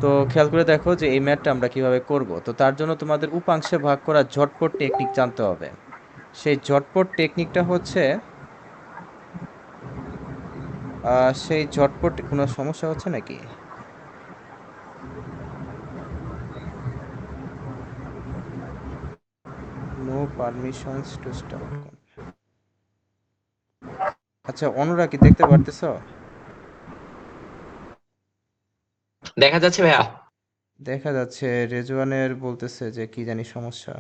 তো খেয়াল করে দেখো যে এই ম্যাথটা আমরা কিভাবে করব। তো তার জন্য তোমাদের উপাংশে ভাগ করা ঝটপট টেকনিক জানতে হবে। সেই ঝটপট টেকনিকটা হচ্ছে সেই ঝটপট কোনো সমস্যা হচ্ছে নাকি? No permissions to stop. আচ্ছা, অনুরা কি দেখতে পারতেছো? দেখা যাচ্ছে ভাইয়া। দেখা যাচ্ছে। রেজওয়ানের বলতেছে যে কি জানি সমস্যা।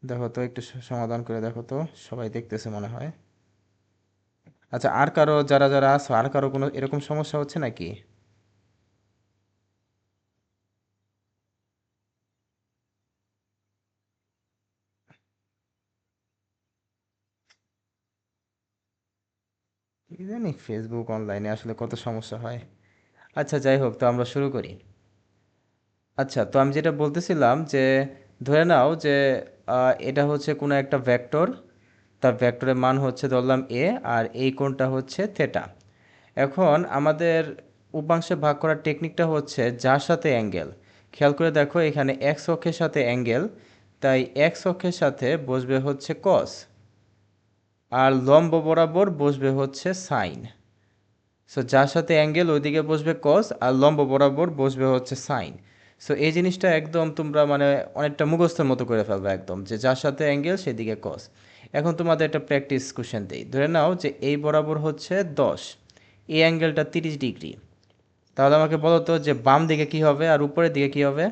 দেখো তো একটু সমাধান করে দেখো তো। সবাই দেখতেছে মনে হয়। আচ্ছা, আর কারো যারা যারা আছো আর কারো কোনো এরকম সমস্যা হচ্ছে নাকি? কি জানি ফেসবুক অনলাইনে আসলে কত সমস্যা হয়। আচ্ছা, যাই হোক, তো আমরা শুরু করি। আচ্ছা, তো আমি যেটা বলতেছিলাম যে ধরে নাও যে এটা হচ্ছে কোনো একটা ভেক্টর। তার ভেক্টরের মান হচ্ছে ধরলাম এ, আর এই কোণটা হচ্ছে থেটা। এখন আমাদের উপাংশে ভাগ করার টেকনিকটা হচ্ছে যার সাথে অ্যাঙ্গেল। খেয়াল করে দেখো এখানে এক্স অক্ষের সাথে অ্যাঙ্গেল, তাই এক্স অক্ষের সাথে বসবে হচ্ছে কস, আর লম্ব বরাবর বসবে হচ্ছে সাইন। সো যার সাথে অ্যাঙ্গেল ওইদিকে বসবে কস, আর লম্ব বরাবর বসবে হচ্ছে সাইন। সো এই জিনিসটা একদম তোমরা মানে অনেকটা মুখস্থের মতো করে ফেলবে একদম, যে যার সাথে অ্যাঙ্গেল সেদিকে কস। এখন তোমাদের একটা প্র্যাকটিস কোশ্চেন দিই। ধরে নাও যে এই বরাবর হচ্ছে 10, এই অ্যাঙ্গেলটা 30 ডিগ্রি। তাহলে আমাকে বলো তো যে বাম দিকে কি হবে আর উপরের দিকে কি হবে?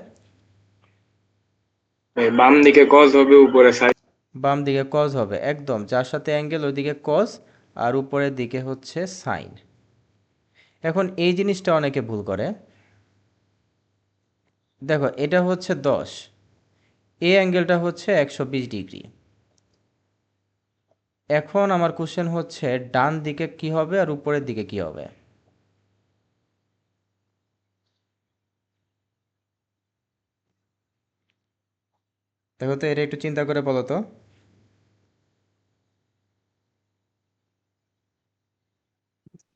বাম দিকে কস হবে, উপরে সাইন। বাম দিকে কস হবে, একদম যার সাথে অ্যাঙ্গেল ওইদিকে কস, আর উপরের দিকে হচ্ছে সাইন। এখন এই জিনিসটা অনেকে ভুল করে। দেখো এটা হচ্ছে 10, এই অ্যাঙ্গেলটা হচ্ছে 120 ডিগ্রি। এখন আমার কোশ্চেন হচ্ছে ডান দিকে কি হবে আর উপরের দিকে কি হবে? দেখো তো এটা একটু চিন্তা করে বলো তো।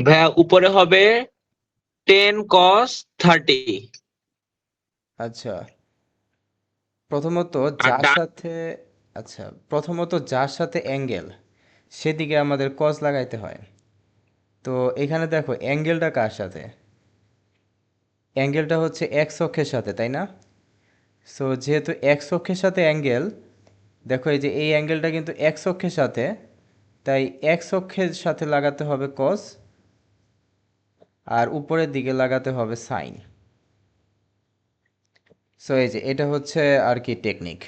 ভাইয়া উপরে হবে 10 cos 30। আচ্ছা, প্রথমত আর যার সাথে আচ্ছা, প্রথমত যার সাথে অ্যাঙ্গেল সেদিকে আমাদের কস লাগাইতে হয়। তো এখানে দেখো অ্যাঙ্গেলটা কার সাথে? অ্যাঙ্গেলটা হচ্ছে এক্স অক্ষের সাথে, তাই না? সো যেহেতু এক্স অক্ষের সাথে অ্যাঙ্গেল, দেখো এই যে এই অ্যাঙ্গেলটা কিন্তু এক্স অক্ষের সাথে, তাই এক্স অক্ষের সাথে লাগাতে হবে কস, আর উপরের দিকে লাগাতে হবে সাইন। সো এই যে এটা হচ্ছে আর কি টেকনিক।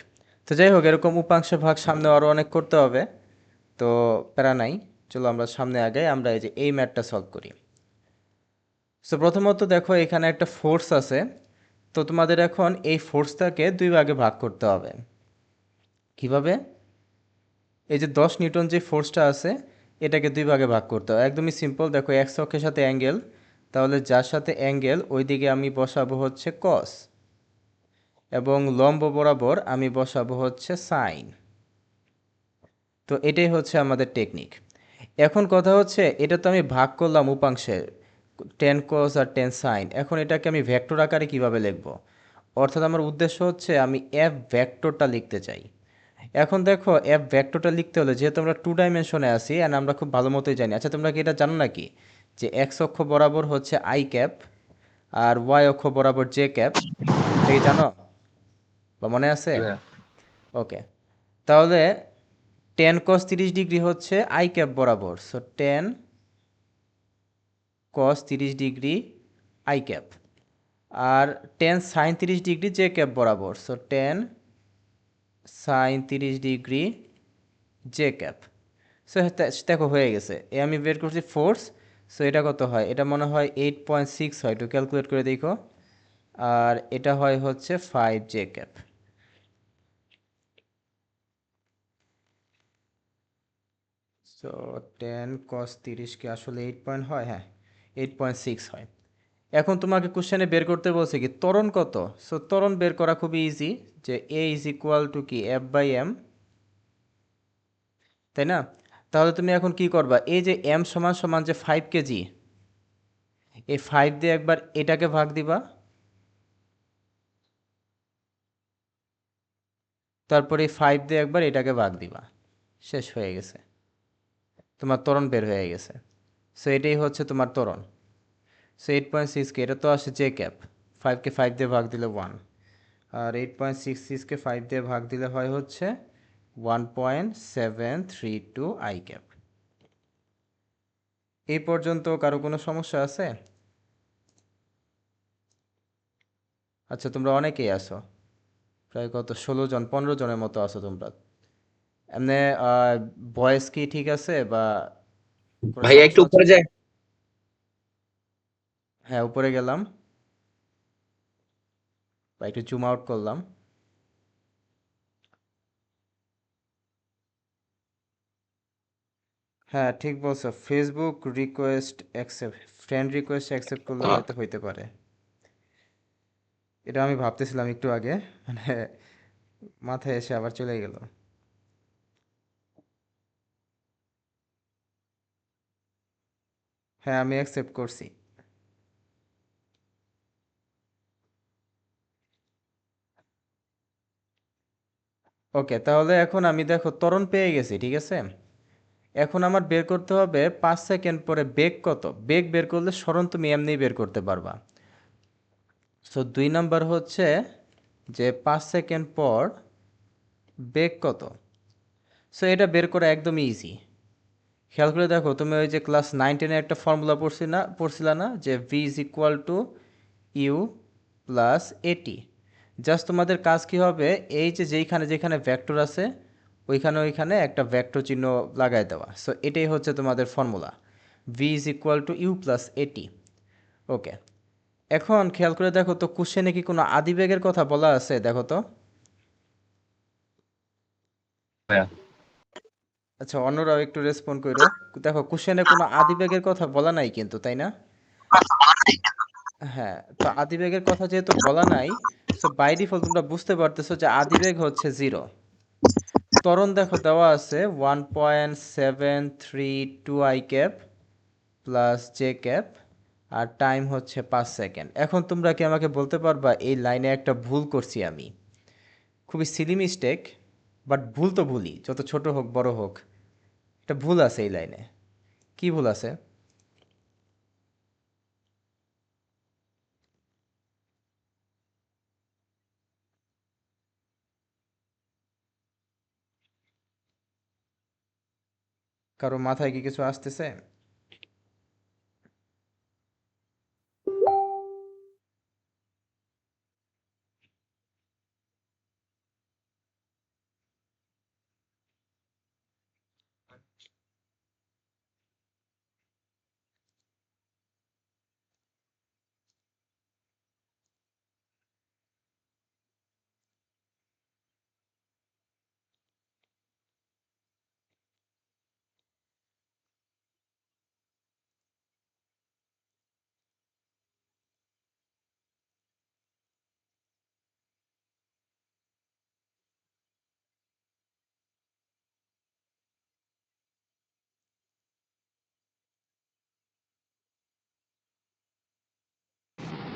তো যাই হোক, এরকম উপাংশ ভাগ সামনে আরও অনেক করতে হবে। তো প্যারা নাই, চলো আমরা সামনে আগাই। আমরা এই যে এই ম্যাথটা সলভ করি। সো প্রথমত দেখো এখানে একটা ফোর্স আছে। তো তোমাদের এখন এই ফোর্সটাকে দুই ভাগে ভাগ করতে হবে। কিভাবে? এই যে 10 নিউটন যে ফোর্সটা আছে, এটাকে দুই ভাগে ভাগ করতে হবে। একদমই সিম্পল। দেখো এক্স অক্ষের সাথে অ্যাঙ্গেল, তাহলে যার সাথে অ্যাঙ্গেল ওইদিকে আমি বসাবো হচ্ছে কস, এবং লম্ব বরাবর আমি বসাবো হচ্ছে সাইন। তো এটাই হচ্ছে আমাদের টেকনিক। এখন কথা হচ্ছে এটা তো আমি ভাগ করলাম উপাংশে, 10 cos আর 10 sin। এখন এটাকে আমি ভেক্টর আকারে কিভাবে লিখব? অর্থাৎ আমার উদ্দেশ্য হচ্ছে আমি এফ ভেক্টরটা লিখতে চাই। এখন দেখো এফ ভেক্টরটা লিখতে হলে যেহেতু আমরা 2 ডাইমেনশনে আছি, অ্যান্ড আমরা খুব ভালো মতোই জানি। আচ্ছা, তোমরা কি এটা জানো নাকি যে এক্স অক্ষ বরাবর হচ্ছে আই ক্যাপ, আর ওয়াই অক্ষ বরাবর জে ক্যাপ? এটা কি জানো বা মনে আছে? ওকে, তাহলে 10 cos 30 ডিগ্রি হচ্ছে আই ক্যাপ বরাবর। So 10 cos 30 degree i cap, আর 10 sin 30 ডিগ্রি জে ক্যাপ বরাবর। So 10 sin 30 degree j cap. So দেখো হয়ে গেছে। এ আমি বের করছি ফোর্স। সো এটা কত হয়? এটা মনে হয় 8.6 হয়, একটু ক্যালকুলেট করে দেখো। আর এটা হয় হচ্ছে 5 জে ক্যাপ। সো 10 cos 30 কি আসলে 8 পয়েন্ট হয়? হ্যাঁ, 8.6 হয়। এখন তোমাকে কোশ্চেনে বের করতে বলছে কি ত্বরণ কত। সো ত্বরণ বের করা খুবই ইজি, যে এ ইজ ইকুয়াল টু কি এফ বাই এম, তাই না? তাহলে তুমি এখন কি করবা, এই যে এম সমান সমান যে 5 কেজি, এই 5 দিয়ে একবার এটাকে ভাগ দিবা, তারপরে এই 5 দিয়ে একবার এটাকে ভাগ দিবা, শেষ হয়ে গেছে, তোমার ত্বরণ বের হয়ে গেছে। সো এটাই হচ্ছে তোমার ত্বরণ। সো 8.6কে এটা তো আসে জে ক্যাপ, 5কে 5 দিয়ে ভাগ দিলে 1, আর 8.66কে 5 দিয়ে ভাগ দিলে হয় হচ্ছে 1.732 আই ক্যাপ। এই পর্যন্ত কারো কোনো সমস্যা আছে? আচ্ছা, তোমরা অনেকেই আসো, প্রায় কত 16 জন 15 জনের মতো আছো তোমরা। এমনি ভয়েস কি ঠিক আছে বা কোনো ভাইয়া একটু সমস্যা হচ্ছে? উপরে যায়। হ্যাঁ, উপরে গেলাম বা একটু জুম আউট করলাম। হ্যাঁ, ঠিক বলছো, Facebook request accept, friend request accept করলে হয়তো হইতে পারে। এটা আমি ভাবতেছিলাম একটু আগে, মানে মাথায় এসে আবার চলে গেল। হ্যাঁ, আমি অ্যাকসেপ্ট করছি। ওকে, তাহলে এখন আমি দেখো ত্বরণ পেয়ে গেছি, ঠিক আছে। এখন আমার বের করতে হবে 5 সেকেন্ড পরে বেগ কত। বেগ বের করলে সরণ তুমি এমনিই বের করতে পারবা। সো 2 নাম্বার হচ্ছে যে 5 সেকেন্ড পর বেগ কত। সো এটা বের করা একদম ইজি। খেয়াল করে দেখো, তুমি ওই যে ক্লাস 9-10-এ একটা ফর্মুলা পড়ছিলা না, যে v is equal to u plus at. Just তোমাদের কাজ কি হবে, এই যে যেইখানে যেখানে ভেক্টর আছে ওইখানে ওইখানে একটা ভেক্টর চিহ্ন লাগাই দেওয়া। সো এটাই হচ্ছে তোমাদের formula, v is equal to u plus at. Okay, এখন খেয়াল করে দেখো তো, কোশ্চেনে কি কোনো আদিবেগের কথা বলা আছে? দেখো তো। ভাইয়া আচ্ছা, অন্যরাও একটু রেসপন্ড করো। দেখো, কোশ্চেনে কোনো আদিবেগের কথা বলা নাই কিন্তু, তাই না? হ্যাঁ, তো আদিবেগের কথা যেহেতু বলা নাই, সো বাই ডিফল্ট তোমরা বুঝতে পারতেছো যে আদিবেগ হচ্ছে 0। ত্বরণ দেখো দেওয়া আছে 1.732 i cap plus j cap, আর টাইম হচ্ছে 5 সেকেন্ড। এখন তোমরা কি আমাকে বলতে পারবা এই লাইনে একটা ভুল করছি আমি, খুবই সিলি মিস্টেক, বাট ভুল তো ভুলই, যত ছোট হোক বড় হোক, একটা ভুল আছে এই লাইনে। কি ভুল আছে? কারো মাথায় কি কিছু আসতেছে?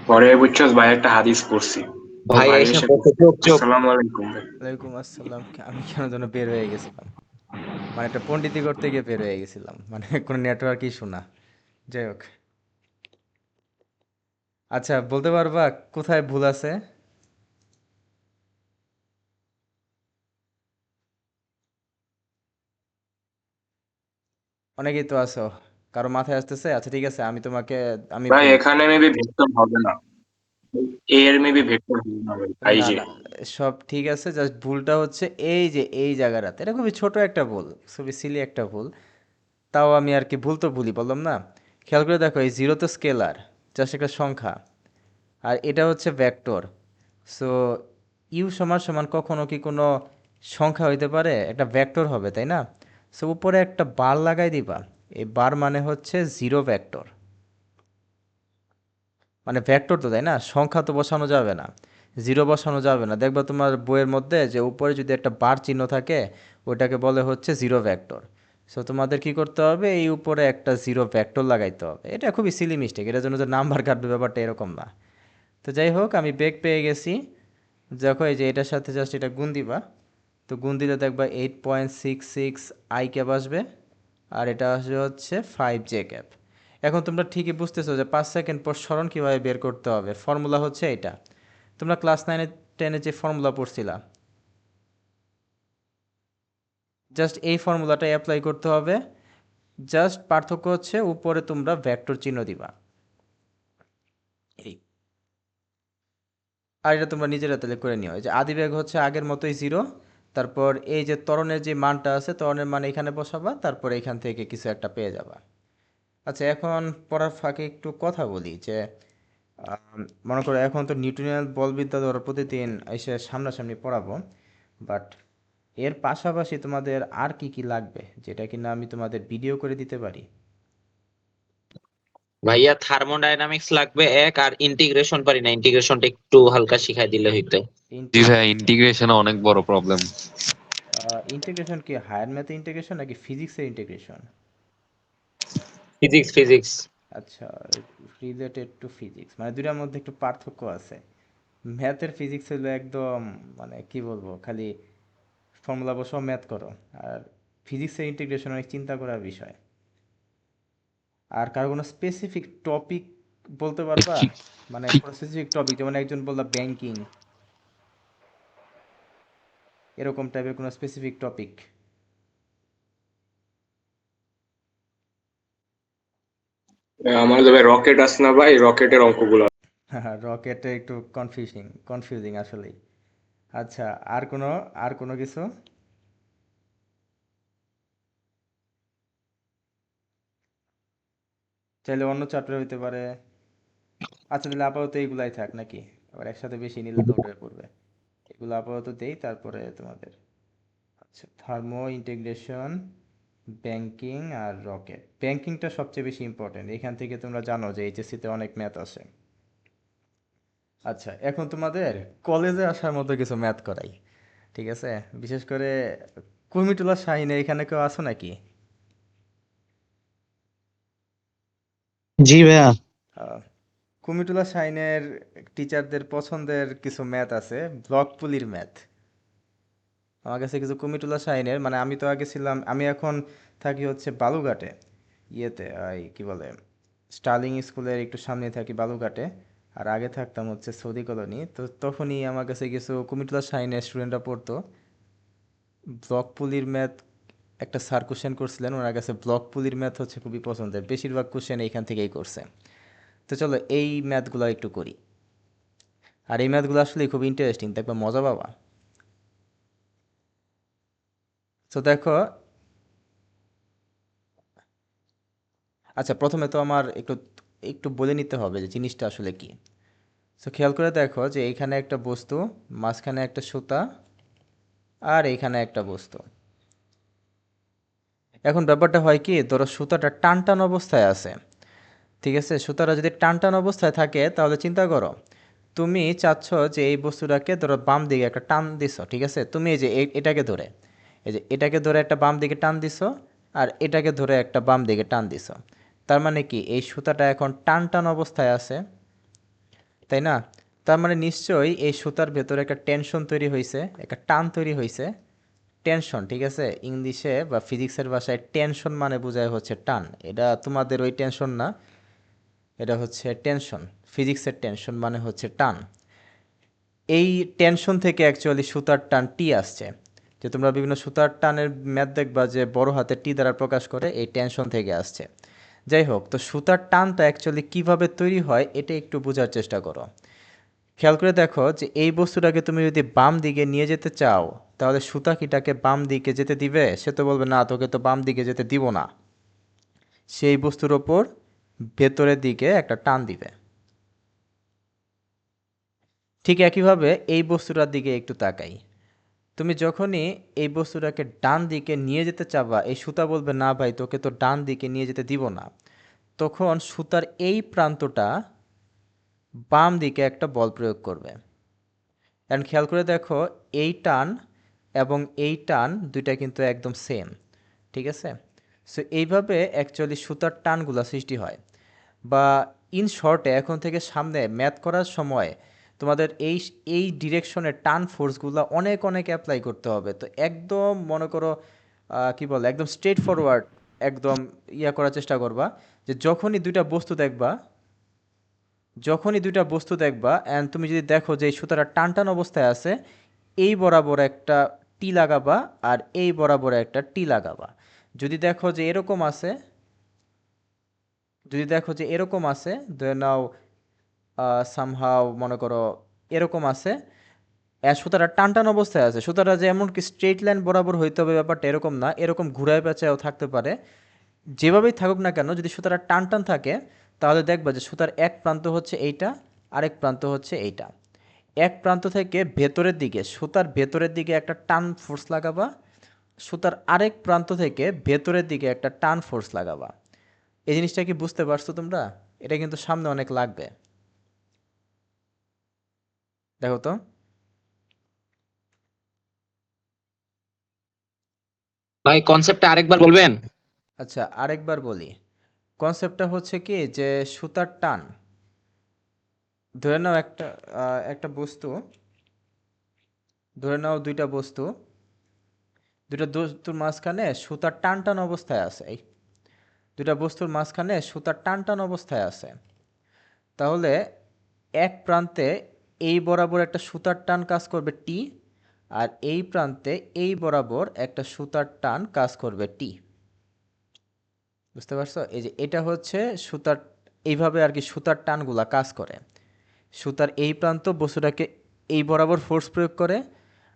পরে বুঝছস ভাই, একটা হাদিস পড়ছি। তো ভাই ভাই এসে এসে বসে, চুপ চুপ। আসসালামু আলাইকুম ভাই। ওয়ালাইকুম আসসালাম। আমি কেন যেন বের হয়ে গেছিলাম, মানে একটা পণ্ডিতি করতে গিয়ে বের হয়ে গেছিলাম, মানে কোনো নেটওয়ার্ক ইস্যু না। যাই হোক, আচ্ছা বলতে পারবা কোথায় ভুল আছে? অনেকেই তো আছো, কারো মাথায় আসতেছে? আচ্ছা ঠিক আছে, আমি তোমাকে আমি ভাই বলি। এখানে মেবি ভেক্টর হবে না, এর মেবি ভেক্টর হবে না ভাই, আই না যে। না, সব ঠিক আছে, জাস্ট ভুলটা হচ্ছে এই যে এই জায়গাটাতে, এটা খুবই ছোট একটা ভুল, খুবই সিলি একটা ভুল। তাও আমি আর কি, ভুল তো ভুলই বললাম না। খেয়াল করে দেখো, এই জিরো তো স্কেলার, জাস্ট একটা সংখ্যা, আর এটা হচ্ছে ভেক্টর। সো ইউ সমান সমান কখনো কি কোনো সংখ্যা হইতে পারে? একটা ভেক্টর হবে, তাই না? সো উপরে একটা বার লাগাই দিবা, এই বার মানে হচ্ছে জিরো ভেক্টর, মানে ভেক্টর তো, তাই না? সংখ্যা তো বসানো যাবে না, জিরো বসানো যাবে না। দেখবা তোমার বইয়ের মধ্যে যে উপরে যদি একটা বার চিহ্ন থাকে, ওটাকে বলে হচ্ছে জিরো ভেক্টর। সো তোমাদের কি করতে হবে, এই উপরে একটা জিরো ভেক্টর লাগাইতে হবে। এটা খুবই সিলি মিস্টেক, এটার জন্য যে নাম্বার কাটবে ব্যাপারটা এরকম না। তো যাই হোক, আমি বেগ পেয়ে গেছি। দেখো এই যে এটার সাথে জাস্ট এটা গুণ দিবা, তো গুণ দিলে দেখবা 8.66 আই ক্যাপ আসবে, আর এটা আসবে হচ্ছে 5 জে ক্যাপ। এখন তোমরা ঠিকই বুঝতেছো যে 5 সেকেন্ড পর সরণ কীভাবে বের করতে হবে। ফর্মুলা হচ্ছে এটা, তোমরা ক্লাস 9-10 যে ফর্মুলা পড়ছিলা, জাস্ট এই ফর্মুলাটা অ্যাপ্লাই করতে হবে। জাস্ট পার্থক্য হচ্ছে উপরে তোমরা ভেক্টর চিহ্ন দিবা, এই। আর এটা তোমরা নিজেরা তাহলে করে নিও। এই যে আদি বেগ হচ্ছে আগের মতোই 0, তারপর এই যে ত্বরণের যে মানটা আছে, ত্বরণের মান এখানে বসাবা, তারপর এখান থেকে কিছু একটা পেয়ে যাবা। আচ্ছা, এখন পড়ার ফাঁকে একটু কথা বলি যে মনে করো এখন তো নিউটনিয়ান বলবিদ্যা ধরো প্রতিদিন এসে সামনাসামনি পড়াবো, বাট এর পাশাপাশি তোমাদের আর কি কি লাগবে যেটা কিনা আমি তোমাদের ভিডিও করে দিতে পারি? ভাইয়া থার্মোডাইনামিক্স লাগবে এক, আর ইন্টিগ্রেশন পারি না, ইন্টিগ্রেশনটা একটু হালকা শিখাই দিলে হইতো। জি ভাই, ইন্টিগ্রেশন অনেক বড় প্রবলেম। ইন্টিগ্রেশন কি হায়ার ম্যাথে ইন্টিগ্রেশন নাকি ফিজিক্সের ইন্টিগ্রেশন? Physics physics. আচ্ছা, রিলেটেড টু ফিজিক্স, মানে দুটার মধ্যে একটু পার্থক্য আছে। ম্যাথের ফিজিক্স হলো একদম, মানে কি বলবো, খালি ফর্মুলা বসাও ম্যাথ করো। আর ফিজিক্সের ইন্টিগ্রেশন অনেক চিন্তা করার বিষয়। আর কারো কোনো স্পেসিফিক টপিক বলতে পারবা? মানে কোনো স্পেসিফিক টপিক, যেমন একজন বললা ব্যাংকিং, এরকম টাইপের কোনো স্পেসিফিক টপিক? আমার ভাই রকেট আছে না ভাই, রকেটের অঙ্কগুলো। হ্যাঁ, রকেটে একটু কনফিউজিং আসলেই। আচ্ছা, আর কোনো কিছু? চাইলে অন্য চ্যাপ্টার হইতে পারে। আচ্ছা, তাহলে আপাতত এইগুলাই থাক নাকি? আবার একসাথে বেশি নিলে লোড হয়ে পড়বে। এগুলো আপাতত দেই, তারপরে তোমাদের আচ্ছা থার্মো ইন্টিগ্রেশন, ব্যাংকিং আর রকেট। ব্যাংকিংটা সবচেয়ে বেশি ইম্পর্টেন্ট, এখান থেকে তোমরা জানো যে এইচএসসিতে অনেক ম্যাথ আসে। আচ্ছা, এখন তোমাদের কলেজে আসার মতো কিছু ম্যাথ করাই, ঠিক আছে? বিশেষ করে কুর্মিটোলা শাহিনে এখানে কেউ আছো নাকি? জি ভাইয়া। আহ, কুর্মিটোলা শাহিনের টিচারদের পছন্দের কিছু ম্যাথ আছে, ব্লক পুলির ম্যাথ। আমার কাছে কিছু কুমিটোলা শাহিনের, মানে আমি তো আগে ছিলাম, আমি এখন থাকি হচ্ছে বালুঘাটে, ইয়েতে এই কি বলে, স্টার্লিং স্কুলের একটু সামনে থাকি বালুঘাটে। আর আগে থাকতাম হচ্ছে সৌদি কলোনি, তো তখনই আমার কাছে কিছু কুমিটোলা শাহিনের স্টুডেন্টরা পড়তো। ব্লক পুলির ম্যাথ একটা স্যার কোশ্চেন করছিলেন, ওনার কাছে ব্লক পুলির ম্যাথ হচ্ছে খুবই পছন্দের, বেশিরভাগ কোশ্চেন এইখান থেকেই করছে। তো চলো এই ম্যাথগুলো একটু করি। আর এই ম্যাথগুলো আসলে খুব ইন্টারেস্টিং, দেখবে মজা পাবা। তো দেখো, আচ্ছা প্রথমে তো আমার একটু একটু বলে নিতে হবে যে জিনিসটা আসলে কি। তো খেয়াল করে দেখো যে এইখানে একটা বস্তু, মাঝখানে একটা সুতা, আর এইখানে একটা বস্তু। এখন ব্যাপারটা হয় কি, ধরো সুতাটা টান টান অবস্থায় আছে, ঠিক আছে? সুতাটা যদি টান টান অবস্থায় থাকে তাহলে চিন্তা করো, তুমি চাচ্ছ যে এই বস্তুটাকে ধরো বাম দিকে একটা টান দিছো, ঠিক আছে? তুমি এই যে এটাকে ধরে, এই যে এটাকে ধরে একটা বাম দিকে টান দিছো, আর এটাকে ধরে একটা বাম দিকে টান দিছো। তার মানে কি এই সুতাটা এখন টান টান অবস্থায় আছে, তাই না? তার মানে নিশ্চয়ই এই সুতার ভেতরে একটা টেনশন তৈরি হয়েছে, একটা টান তৈরি হয়েছে। টেনশন, ঠিক আছে? ইংলিশে বা ফিজিক্সের ভাষায় টেনশন মানে বোঝায় হচ্ছে টান। এটা তোমাদের ওই টেনশন না, এটা হচ্ছে টেনশন। ফিজিক্সের টেনশন মানে হচ্ছে টান। এই টেনশন থেকে অ্যাকচুয়ালি সুতার টান টি আসছে। যে তোমরা বিভিন্ন সুতার টানের ম্যাথ দেখবা যে বড় হাতে টি দ্বারা প্রকাশ করে, এই টেনশন থেকে আসছে। যাই হোক, তো সুতার টানটা অ্যাকচুয়ালি কিভাবে তৈরি হয় এটা একটু বোঝার চেষ্টা করো। খেয়াল করে দেখো যে এই বস্তুটাকে তুমি যদি বাম দিকে নিয়ে যেতে চাও, তাহলে সুতা কিটাকে বাম দিকে যেতে দিবে? সে তো বলবে না, তোকে তো বাম দিকে যেতে দিব না। সেই বস্তুর ওপর ভেতরের দিকে একটা টান দিবে। ঠিক একইভাবে এই বস্তুটার দিকে একটু তাকাই। তুমি যখনই এই বস্তুটাকে ডান দিকে নিয়ে যেতে চাবা, এই সুতা বলবে না ভাই, তোকে তো ডান দিকে নিয়ে যেতে দিব না। তখন সুতার এই প্রান্তটা বাম দিকে একটা বল প্রয়োগ করবে। অ্যান্ড খেয়াল করে দেখো, এই টান এবং এই টান দুইটা কিন্তু একদম সেম, ঠিক আছে? সো এইভাবে অ্যাকচুয়ালি সুতার টানগুলা সৃষ্টি হয়। বা ইন শর্টে এখন থেকে সামনে ম্যাথ করার সময় তোমাদের এই ডিরেকশনের টান ফোর্সগুলো অনেক অনেক অ্যাপ্লাই করতে হবে। তো একদম মনে করো কি বলে একদম স্ট্রেট ফরওয়ার্ড একদম করার চেষ্টা করবা যে যখনই দুইটা বস্তু দেখবা অ্যান্ড তুমি যদি দেখো যে এই সুতাটা টান টান অবস্থায় আছে, এই বরাবর একটা টি লাগাবা আর এই বরাবর একটা টি লাগাবা। যদি দেখো যে এরকম আছে ধরে নাও সামহাও মনে করো এরকম আছে, সুতাটা টান টান অবস্থায় আছে, সুতাটা যে এমনকি স্ট্রেট লাইন বরাবর হইতে হবে ব্যাপারটা এরকম না, এরকম ঘুরায় পেঁচায়ও থাকতে পারে। যেভাবেই থাকুক না কেন, যদি সুতাটা টান টান থাকে তাহলে দেখবা যে সুতার এক প্রান্ত হচ্ছে এইটা, আরেক প্রান্ত হচ্ছে এইটা। এক প্রান্ত থেকে সুতার ভেতরের দিকে একটা টান ফোর্স লাগাবা, সুতার আরেক প্রান্ত থেকে ভেতরের দিকে একটা টান ফোর্স লাগাবা। এই জিনিসটা কি বুঝতে পারছো তোমরা? এটা কিন্তু সামনে অনেক লাগবে। দেখো তো। ভাই কনসেপ্টটা আরেকবার বলবেন? আচ্ছা, আরেকবার বলি। কনসেপ্টটা হচ্ছে কি যে সুতার টান, ধরে নাও একটা বস্তু, ধরে নাও দুইটা বস্তুর মাঝখানে সুতার টান টান অবস্থায় আছে। দুইটা বস্তুর মাঝখানে সুতার টান টান অবস্থায় আছে। তাহলে এক প্রান্তে এই বরাবর একটা সুতার টান কাজ করবে টি, আর এই প্রান্তে এই বরাবর একটা সুতার টান কাজ করবে টি। বুঝতে পারছো? এই যে এটা হচ্ছে সুতার, এইভাবে আর কি সুতার টানগুলা কাজ করে। সুতার এই প্রান্ত বস্তুটাকে এই বরাবর ফোর্স প্রয়োগ করে,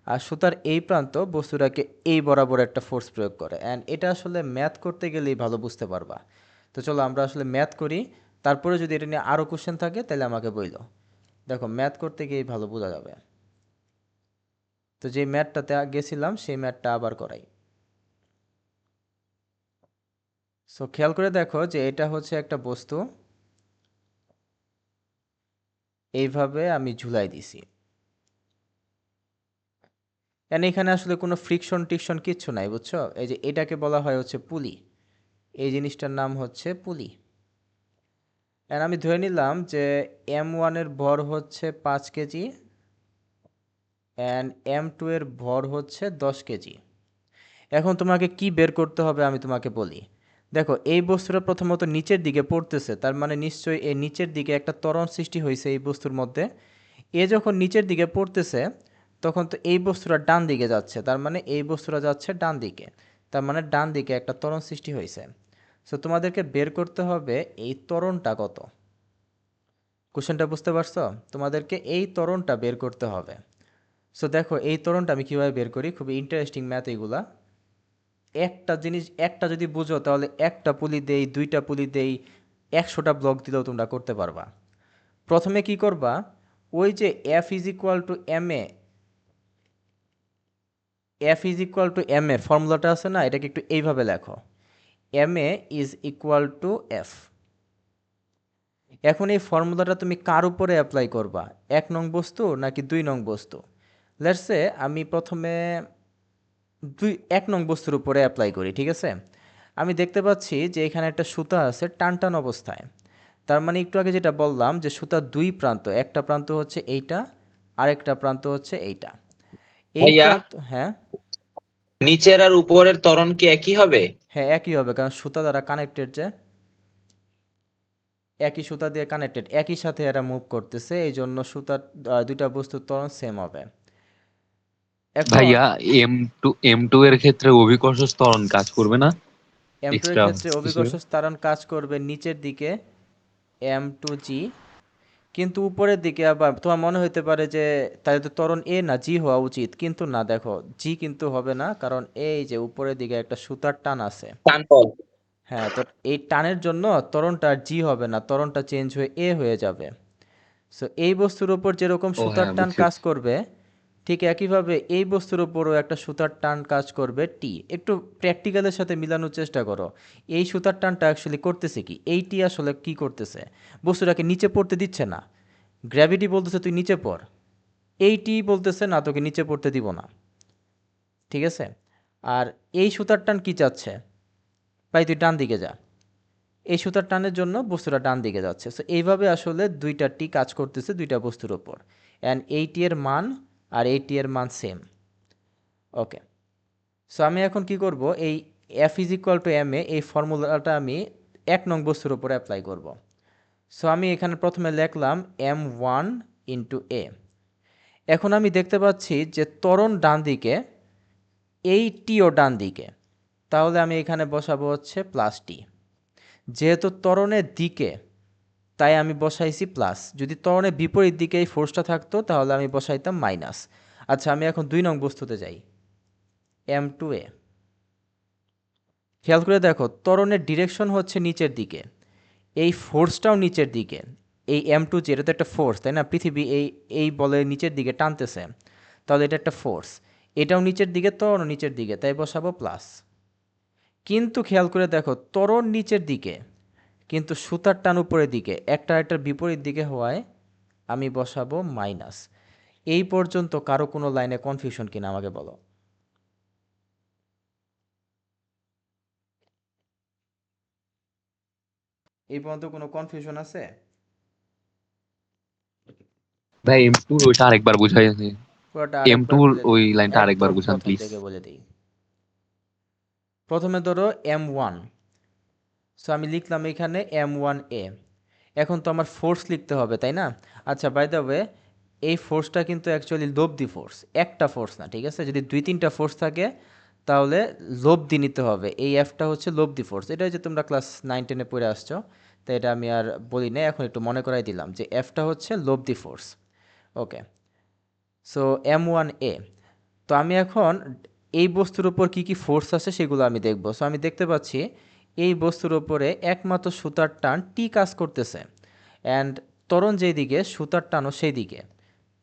আর সুতার এই প্রান্ত বস্তুটাকে এই বরাবর একটা ফোর্স প্রয়োগ করে। অ্যান্ড এটা আসলে ম্যাথ করতে গেলেই ভালো বুঝতে পারবা। তো চলো আমরা আসলে ম্যাথ করি, তারপরে যদি এটা নিয়ে আরও কোশ্চেন থাকে তাহলে আমাকে বইলো। দেখো ম্যাথ করতে গিয়েই ভালো বোঝা যাবে। তো যে ম্যাথটাতে গেছিলাম সেই ম্যাথটা আবার করাই। সো খেয়াল করে দেখো যে এটা হচ্ছে একটা বস্তু, এইভাবে আমি ঝুলাই দিছি। এখানে আসলে কোনো ফ্রিকশন টিকশন কিচ্ছু নাই, বুঝছো? এই যে এটাকে বলা হয় হচ্ছে পুলি, এই জিনিসটার নাম হচ্ছে পুলি। আমি ধরে নিলাম যে M1 এর ভর হচ্ছে 5 কেজি অ্যান্ড M2 এর ভর হচ্ছে 10 কেজি। এখন তোমাকে কি বের করতে হবে আমি তোমাকে বলি। দেখো এই বস্তুটা প্রথমত নিচের দিকে পড়তেছে, তার মানে নিশ্চয়ই এই নিচের দিকে একটা ত্বরণ সৃষ্টি হয়েছে এই বস্তুর মধ্যে। যখন নিচের দিকে পড়তেছে তখন তো এই বস্তুটা ডান দিকে যাচ্ছে, তার মানে এই বস্তুটা যাচ্ছে ডান দিকে, তার মানে ডান দিকে একটা ত্বরণ সৃষ্টি হয়েছে। সো তোমাদেরকে বের করতে হবে এই ত্বরণটা কত। কোশ্চেনটা বুঝতে পারছো? তোমাদেরকে এই ত্বরণটা বের করতে হবে। সো দেখো এই ত্বরণটা আমি কীভাবে বের করি, খুবই ইন্টারেস্টিং ম্যাথ এইগুলা। একটা যদি বুঝো তাহলে একটা পুলি দেই, দুইটা পুলি দেই, 100টা ব্লক দিলেও তোমরা করতে পারবা। প্রথমে কি করবা, ওই যে F is equal to m a ফর্মুলাটা আছে না, এটাকে একটু এইভাবে লেখো, MA is equal to F। এখন এই ফর্মুলাটা তুমি কার উপরে অ্যাপ্লাই করবা, 1 নং বস্তু নাকি 2 নং বস্তু? লেটসে আমি প্রথমে 1 নং বস্তুর উপরে অ্যাপ্লাই করি, ঠিক আছে? আমি দেখতে পাচ্ছি যে এখানে একটা সুতা আছে টান টান অবস্থায়। তার মানে একটু আগে যেটা বললাম যে সুতার দুই প্রান্ত, একটা প্রান্ত হচ্ছে এইটা, আরেকটা প্রান্ত হচ্ছে এইটা। এই ভাইয়া, প্রান্ত, হ্যাঁ নিচের আর উপরের ত্বরণ কি একই হবে? হ্যাঁ একই হবে, কারণ সুতা দ্বারা কানেক্টেড, যে একই সুতা দিয়ে কানেক্টেড, একই সাথে এরা মুভ করতেছে, এই জন্য সুতার দুইটা বস্তুর ত্বরণ সেম হবে। এখন ভাইয়া, এম টু এর ক্ষেত্রে অভিকর্ষ ত্বরণ কাজ করবে না? M2 এর এক্সট্রা ক্ষেত্রে কিছু? অভিকর্ষ ত্বরণ কাজ করবে নিচের দিকে M2G, কিন্তু উপরের দিকে আবার তোমার মনে হতে পারে যে তাহলে তো ত্বরণ A না G হওয়া উচিত, কিন্তু না, দেখো G কিন্তু হবে না, কারণ এই যে উপরের দিকে একটা সুতার টান আছে। টান বল। হ্যাঁ, তো এই টানের জন্য ত্বরণটা আর G হবে না, ত্বরণটা চেঞ্জ হয়ে A হয়ে যাবে। সো এই বস্তুর উপর যেরকম ও সুতার হ্যাঁ, টান বুঝছি। কাজ করবে, ঠিক একইভাবে এই বস্তুর উপরও একটা সুতার টান কাজ করবে টি। একটু প্র্যাকটিক্যালের সাথে মিলানোর চেষ্টা করো, এই সুতার টানটা অ্যাকচুয়ালি করতেছে কি, এই টি আসলে কি করতেছে, বস্তুটাকে নিচে পড়তে দিচ্ছে না। গ্র্যাভিটি বলতেছে তুই নিচে পড়, এই টি বলতেছে না তোকে নিচে পড়তে দিব না, ঠিক আছে? আর এই সুতার টান কি চাচ্ছে, ভাই তুই ডান দিকে যা। এই সুতার টানের জন্য বস্তুটা ডান দিকে যাচ্ছে। সো এইভাবে আসলে দুইটা টি কাজ করতেছে দুইটা বস্তুর ওপর, অ্যান্ড এই টি এর মান আর এই টি এর মান সেম। ওকে, সো আমি এখন কি করব, এই F is equal to m a এই ফর্মুলাটা আমি 1 নং বস্তুর উপর অ্যাপ্লাই করব। সো আমি এখানে প্রথমে লিখলাম m1 ইন্টু এ। এখন আমি দেখতে পাচ্ছি যে ত্বরণ ডান দিকে, এই টিও ডান দিকে, তাহলে আমি এখানে বসাবো হচ্ছে প্লাস টি। যেহেতু ত্বরণের দিকে তাই আমি বসাইছি প্লাস, যদি ত্বরণের বিপরীত দিকে এই ফোর্সটা থাকতো তাহলে আমি বসাইতাম মাইনাস। আচ্ছা, আমি এখন 2 নং বস্তুতে যাই, m2 এ। খেয়াল করে দেখো ত্বরণের ডিরেকশন হচ্ছে নিচের দিকে, এই ফোর্সটাও নিচের দিকে। এই m2 যে এটা তো একটা ফোর্স, তাই না? পৃথিবী এই এই বলে নিচের দিকে টানতেছে, তাহলে এটা একটা ফোর্স। এটাও নিচের দিকে, ত্বরণও নিচের দিকে, তাই বসাবো প্লাস। কিন্তু খেয়াল করে দেখো ত্বরণ নিচের দিকে কিন্তু সুতার টান উপরের দিকে, একটা একটার বিপরীত দিকে হওয়ায় আমি বসাবো মাইনাস। এই পর্যন্ত কারো কোনো লাইনে কনফিউশন কিনা আমাকে বলো। এই পর্যন্ত কোনো কনফিউশন আছে? ভাই M2 ওইটা আরেকবার বুঝাই আছে। পুরোটা M2 আরেকবার বলে ওই দিই, লাইনটা আরেকবার একদম বুঝান প্রথম প্লিজ। থেকে বলে দিই। প্রথমে ধরো m1, সো আমি লিখলাম এখানে m1 এ। এখন তো আমার ফোর্স লিখতে হবে, তাই না? আচ্ছা, বাই দ্য ওয়ে এই ফোর্সটা কিন্তু অ্যাকচুয়ালি লব্ধি ফোর্স, একটা ফোর্স না, ঠিক আছে? যদি 2-3টা ফোর্স থাকে তাহলে লব্ধি নিতে হবে। এই এফটা হচ্ছে লব্ধি ফোর্স, এটা হচ্ছে তোমরা ক্লাস 9-10-এ পড়ে আসছো, তাই এটা আমি আর বলি না, এখন একটু মনে করাই দিলাম যে এফটা হচ্ছে লব্ধি ফোর্স। ওকে, সো m1 এ। তো আমি এখন এই বস্তুর উপর কি কি ফোর্স আছে সেগুলো আমি দেখব। সো আমি দেখতে পাচ্ছি এই বস্তুর উপরে একমাত্র সুতার টান টি কাজ করতেছে, অ্যান্ড ত্বরণ যেই দিকে সুতার টানও সেই দিকে,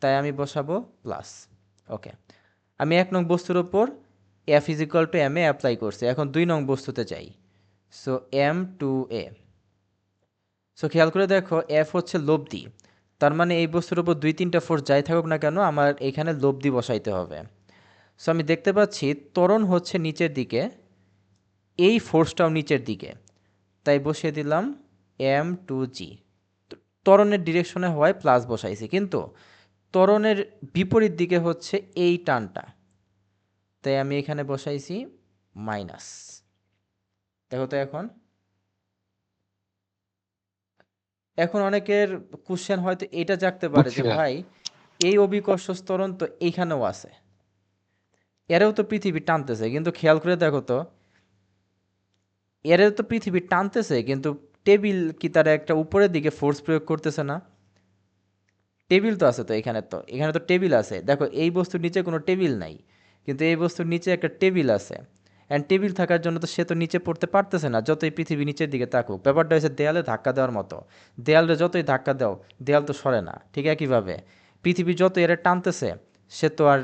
তাই আমি বসাবো প্লাস। ওকে, আমি 1 নং বস্তুর উপর f is equal to m a apply করছি। এখন 2 নং বস্তুতে যাই, সো m2 এ। সো খেয়াল করে দেখো এফ হচ্ছে লব্ধি, তার মানে এই বস্তুর উপর 2-3টা ফোর্স যাই থাকুক না কেন আমার এখানে লব্ধি বসাইতে হবে। সো আমি দেখতে পাচ্ছি ত্বরণ হচ্ছে নিচের দিকে, এই ফোর্সটাও নিচের দিকে, তাই বসিয়ে দিলাম m2g। ত্বরণের ডিরেকশনে হওয়ায় প্লাস বসাইছি, কিন্তু ত্বরণের বিপরীত দিকে হচ্ছে এই টানটা, তাই আমি এখানে বসাইছি মাইনাস। দেখো তো এখন, এখন অনেকের কোশ্চেন হয়তো এটা জাগতে পারে বুঝছি যে ভাই। ভাই এই অভিকর্ষ ত্বরণ তো এইখানেও আছে, এরাও তো পৃথিবী টানতেছে, কিন্তু খেয়াল করে দেখো তো এরাও তো পৃথিবী টানতেছে, কিন্তু টেবিল কি তারা একটা উপরের দিকে ফোর্স প্রয়োগ করতেছে না? টেবিল তো আছে, তো এখানে তো টেবিল আছে। দেখো এই বস্তুর নিচে কোনো টেবিল নাই, কিন্তু এই বস্তুর নিচে একটা টেবিল আছে, অ্যান্ড টেবিল থাকার জন্য তো সে তো নিচে পড়তে পারতেছে না যতই পৃথিবী নিচের দিকে তাকুক। ব্যাপারটা হচ্ছে দেয়ালে ধাক্কা দেওয়ার মতো, দেয়ালে যতই ধাক্কা দাও দেয়াল তো সরে না। ঠিক একইভাবে পৃথিবী যত এর টানতেছে সে তো আর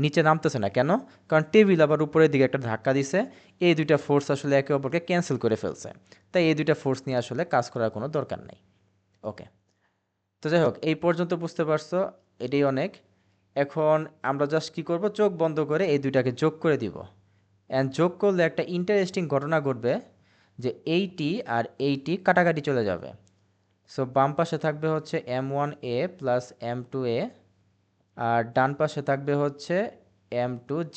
নিচে নামতেছে না। কেন? কারণ টেবিল আবার উপরের দিকে একটা ধাক্কা দিছে, এই দুইটা ফোর্স আসলে একে অপরকে ক্যান্সেল করে ফেলছে, তাই এই দুইটা ফোর্স নিয়ে আসলে কাজ করার কোনো দরকার নেই। ওকে, তো যাই হোক এই পর্যন্ত বুঝতে পারছো, এটাই অনেক। এখন আমরা জাস্ট কি করব, চোখ বন্ধ করে এই দুইটাকে যোগ করে দিব, অ্যান্ড যোগ করলে একটা ইন্টারেস্টিং ঘটনা ঘটবে যে এইটি আর এইটি কাটাকাটি চলে যাবে। সো বাম পাশে থাকবে হচ্ছে m1a প্লাস m2a, আর ডান পাশে থাকবে হচ্ছে m2g।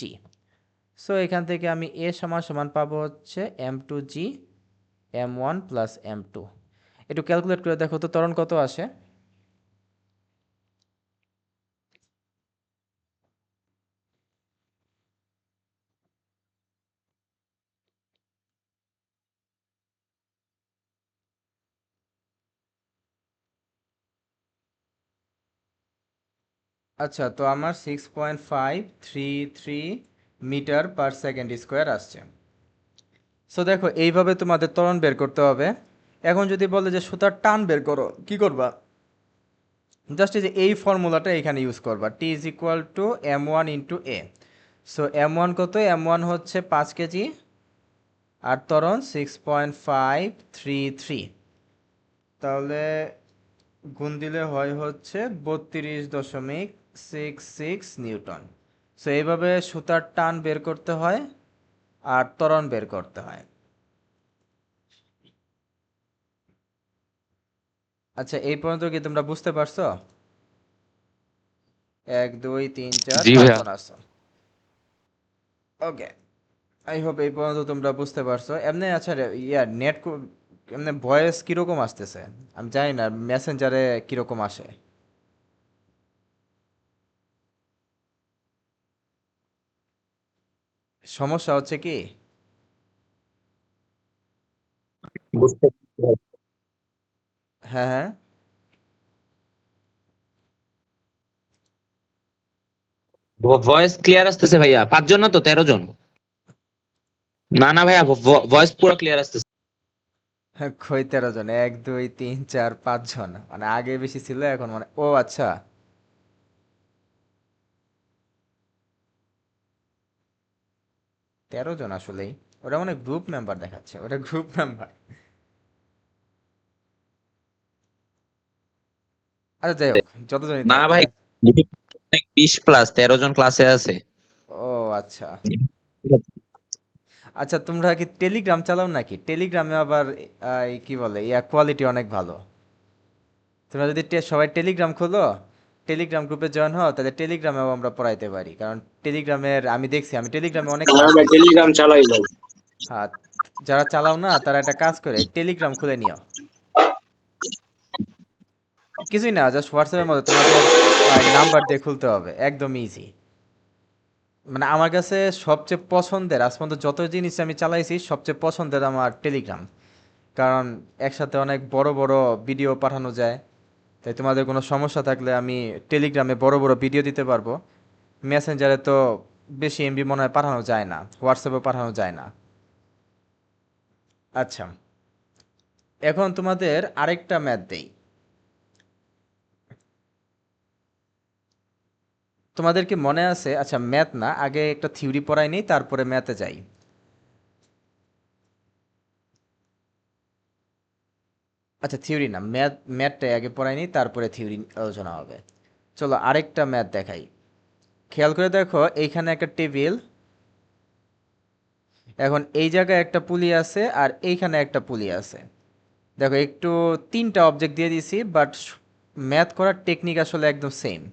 সো এখান থেকে আমি a সমান সমান পাবো হচ্ছে m2g m1 প্লাস m2। একটু ক্যালকুলেট করে দেখো তো ত্বরণ কত আসে। আচ্ছা, তো আমার 6.533 মিটার পার সেকেন্ড স্কোয়ার আসছে। সো দেখো এইভাবে তোমাদের ত্বরণ বের করতে হবে। এখন যদি বলে যে সুতার টান বের করো, কি করবা? জাস্ট এই যে এই ফর্মুলাটা এখানে ইউজ করবা, T is equal to m1 into a. So m1 কত? m1 হচ্ছে 5 কেজি, আর ত্বরণ 6.533, তাহলে গুণ দিলে হয় হচ্ছে 32.66 নিউটন। সো এইভাবে সুতার টান বের করতে হয় আর ত্বরণ বের করতে হয়। আচ্ছা, এই পর্যন্ত কি তোমরা বুঝতে পারছো? 1 2 3 4 জি 5 ভাইয়া। জন আছো। ওকে, আই হোপ এই পর্যন্ত তোমরা বুঝতে পারছো। এমনি আচ্ছা নেট এমনি ভয়েস কিরকম আসতেছে? আমি জানি না মেসেঞ্জারে কিরকম আসে। সমস্যা হচ্ছে কি? বুঝতে হ্যাঁ, হ্যাঁ। ভয়েস ক্লিয়ার আসতেছে ভাইয়া, 5 জন না তো 13 জন? না না ভাইয়া, ভয়েস পুরো ক্লিয়ার আসতেছে। হ্যাঁ, কই 13 জন? 1 2 3 4 5 জন, মানে আগে বেশি ছিল এখন মানে, ও আচ্ছা। 13 জন আসলেই। ওটা মানে গ্রুপ মেম্বার দেখাচ্ছে, ওটা গ্রুপ মেম্বার। আচ্ছা যাই হোক, যতজনই না থাক ভাই, ওটা। 20+, 13 জন ক্লাসে আছে। ও আচ্ছা। আচ্ছা, তোমরা কি টেলিগ্রাম চালাও নাকি? টেলিগ্রামে আবার এই কি বলে, কোয়ালিটি অনেক ভালো। তোমরা যদি সবাই টেলিগ্রাম খোলো, টেলিগ্রাম গ্রুপে জয়েন হও, তাহলে টেলিগ্রামেও আমরা পড়াইতে পারি, কারণ টেলিগ্রামের আমি দেখছি, আমি টেলিগ্রামে অনেক হ্যাঁ ক্লাস ভাই, নিছি। টেলিগ্রাম চালাই ভাই। হ্যাঁ, যারা চালাও না তারা একটা কাজ করে টেলিগ্রাম খুলে নিও। কিছুই না, জাস্ট হোয়াটসঅ্যাপের মধ্যে তোমাদের নাম্বার দিয়ে খুলতে হবে, একদম ইজি। মানে আমার কাছে সবচেয়ে পছন্দের, আজ পর্যন্ত যত জিনিস আমি চালাইছি সবচেয়ে পছন্দের আমার টেলিগ্রাম। কারণ একসাথে অনেক বড় বড় ভিডিও পাঠানো যায়। তাই তোমাদের কোনো সমস্যা থাকলে আমি টেলিগ্রামে বড় বড় ভিডিও দিতে পারবো। মেসেঞ্জারে তো বেশি এমবি মনে হয় পাঠানো যায় না, হোয়াটসঅ্যাপে পাঠানো যায় না। আচ্ছা, এখন তোমাদের আরেকটা ম্যাথ দেই। তোমাদের কি মনে আছে? আচ্ছা, ম্যাথ না, আগে একটা থিওরি পড়াই নিই, তারপরে ম্যাথে যাই। আচ্ছা, থিওরি না, ম্যাথটাই আগে পড়াই নিই, তারপরে থিওরি আলোচনা হবে। চলো আরেকটা ম্যাথ দেখাই। খেয়াল করে দেখো, এইখানে একটা টেবিল, এখন এই জায়গায় একটা পুলি আছে আর এইখানে একটা পুলি আছে। দেখো একটু তিনটা অবজেক্ট দিয়ে দিছি, বাট ম্যাথ করার টেকনিক আসলে একদম সেম।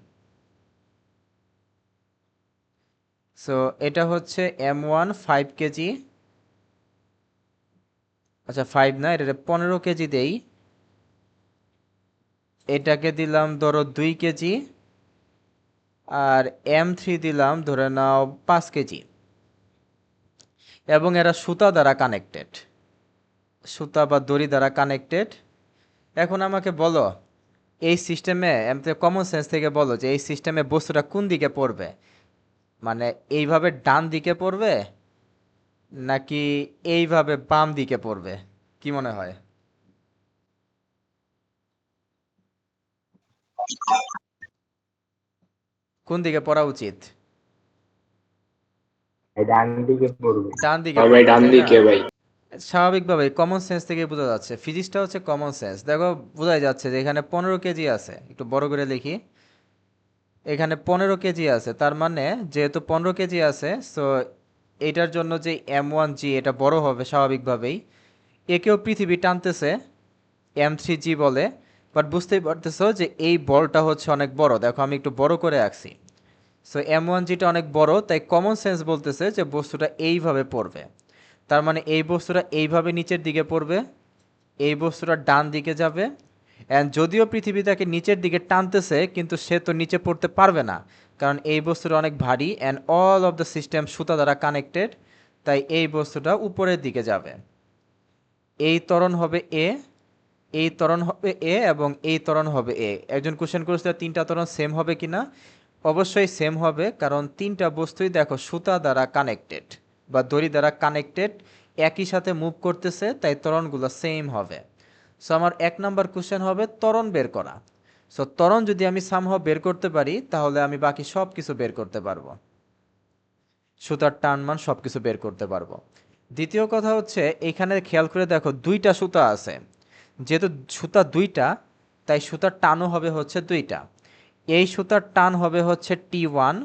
সো এটা হচ্ছে M1 5 কেজি। আচ্ছা 5 না, এটা 15 কেজি দেই। এটাকে দিলাম ধরো 2 কেজি। আর M3 দিলাম ধরে নাও 5 কেজি। এবং এরা সুতা দ্বারা কানেক্টেড, সুতা বা দড়ি দ্বারা কানেক্টেড। এখন আমাকে বলো, এই সিস্টেমে এমনি কমন সেন্স থেকে বলো যে এই সিস্টেমে বস্তুটা কোন দিকে পড়বে? মানে এইভাবে ডান দিকে পড়বে নাকি এইভাবে বাম দিকে পড়বে? কি মনে হয়? কোন দিকে পড়া উচিত? ডান দিকে পড়বে। ডান দিকে হ্যাঁ ভাই, পড়বে, ডান তাই না? দিকে ভাই। স্বাভাবিকভাবে কমন সেন্স থেকে বোঝা যাচ্ছে, ফিজিক্সটা হচ্ছে কমন সেন্স। দেখো বোঝাই যাচ্ছে যে এখানে 15 কেজি আছে, একটু বড় করে লিখি। এখানে 15 কেজি আছে, তার মানে যেহেতু 15 কেজি আছে, সো এইটার জন্য যে M1G এটা বড় হবে স্বাভাবিকভাবেই। একেও পৃথিবী টানতেছে, M3G বলে। বাট বুঝতেই পারতেছো যে এই বলটা হচ্ছে অনেক বড়, দেখো আমি একটু বড় করে আঁকছি। সো M1Gটা অনেক বড়, তাই কমন সেন্স বলতেছে যে বস্তুটা এইভাবে পড়বে। তার মানে এই বস্তুটা এইভাবে নিচের দিকে পড়বে, এই বস্তুটা ডান দিকে যাবে। অ্যান্ড যদিও পৃথিবী তাকে নিচের দিকে টানতেছে, কিন্তু সে তো নিচে পড়তে পারবে না, কারণ এই বস্তুটা অনেক ভারী and all of the system সুতা দ্বারা কানেক্টেড। তাই এই বস্তুটা উপরের দিকে যাবে। এই ত্বরণ হবে এ, এই ত্বরণ হবে এ, এবং এই ত্বরণ হবে এ। একজন কোশ্চেন করেছিল তিনটা ত্বরণ সেম হবে কিনা। অবশ্যই সেম হবে, কারণ তিনটা বস্তুই দেখো সুতা দ্বারা কানেক্টেড বা দড়ি দ্বারা কানেক্টেড, একই সাথে মুভ করতেছে, তাই ত্বরণগুলো সেম হবে। সো আমার 1 নাম্বার কোশ্চেন হবে ত্বরণ বের করা। সো ত্বরণ যদি আমি সামহাও বের করতে পারি, তাহলে আমি বাকি সব কিছু বের করতে পারবো, সুতার টান মান সব কিছু বের করতে পারবো। দ্বিতীয় কথা হচ্ছে, এখানে খেয়াল করে দেখো দুইটা সুতা আছে। যেহেতু সুতা দুইটা, তাই সুতার টানও হবে হচ্ছে দুইটা। এই সুতার টান হবে হচ্ছে T1।